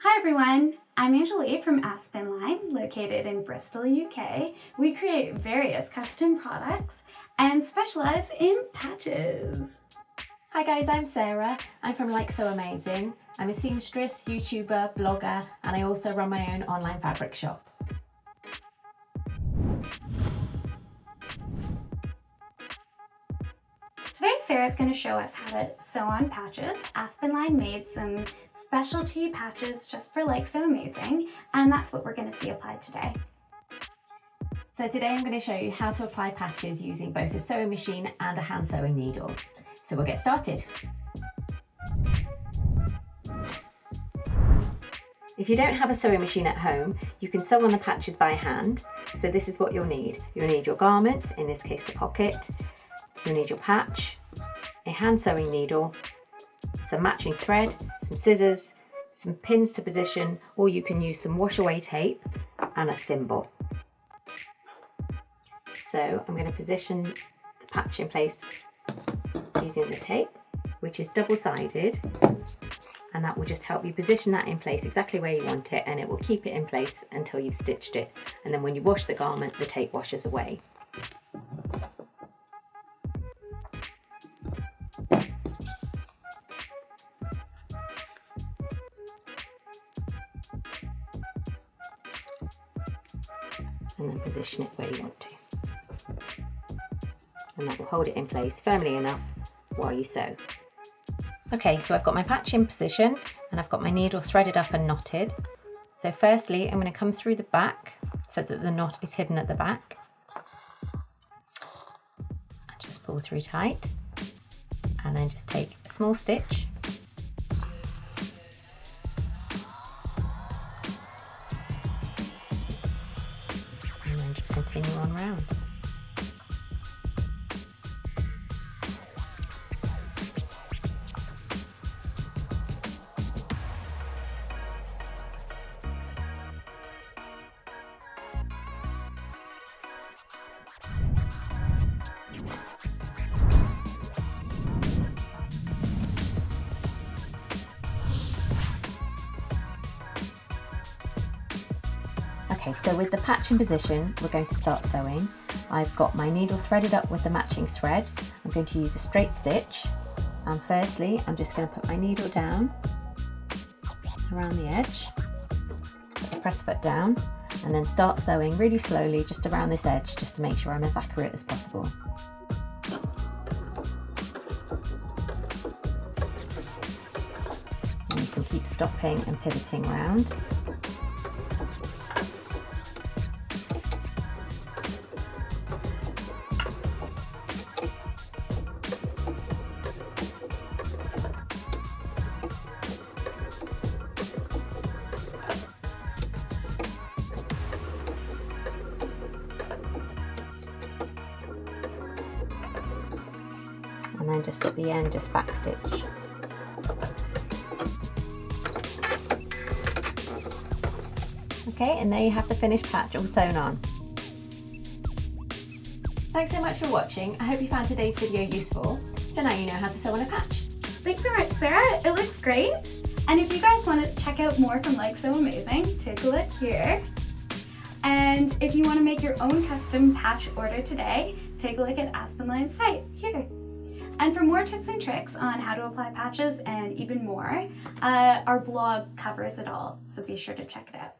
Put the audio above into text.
Hi everyone, I'm Angelique from Aspinline, located in Bristol, UK. We create various custom products and specialize in patches. Hi guys, I'm Sarah. I'm from Like So Amazing. I'm a seamstress, YouTuber, blogger, and I also run my own online fabric shop. Today Sarah's going to show us how to sew on patches. Aspinline made some specialty patches just for Like So Amazing, and that's what we're going to see applied today. So today I'm going to show you how to apply patches using both a sewing machine and a hand sewing needle. So we'll get started. If you don't have a sewing machine at home, you can sew on the patches by hand. So this is what you'll need. You'll need your garment, in this case the pocket. You'll need your patch, a hand sewing needle, some matching thread, some scissors, some pins to position, or you can use some wash away tape and a thimble. So I'm going to position the patch in place using the tape, which is double-sided, and that will just help you position that in place exactly where you want it, and it will keep it in place until you've stitched it, and then when you wash the garment the tape washes away. And then position it where you want to. And that will hold it in place firmly enough while you sew. Okay, so I've got my patch in position and I've got my needle threaded up and knotted. So firstly, I'm going to come through the back so that the knot is hidden at the back. And just pull through tight. And then just take a small stitch. And then just continue on round. Okay, so with the patch in position, we're going to start sewing. I've got my needle threaded up with the matching thread. I'm going to use a straight stitch. And firstly, I'm just going to put my needle down around the edge, put the press foot down, and then start sewing really slowly just around this edge, just to make sure I'm as accurate as possible. And you can keep stopping and pivoting around. And then just at the end, just back stitch. Okay, and there you have the finished patch all sewn on. Thanks so much for watching. I hope you found today's video useful. So now you know how to sew on a patch. Thanks so much, Sarah. It looks great. And if you guys want to check out more from Like So Amazing, take a look here. And if you want to make your own custom patch order today, take a look at Aspinline's site here. And for more tips and tricks on how to apply patches and even more, our blog covers it all, so be sure to check it out.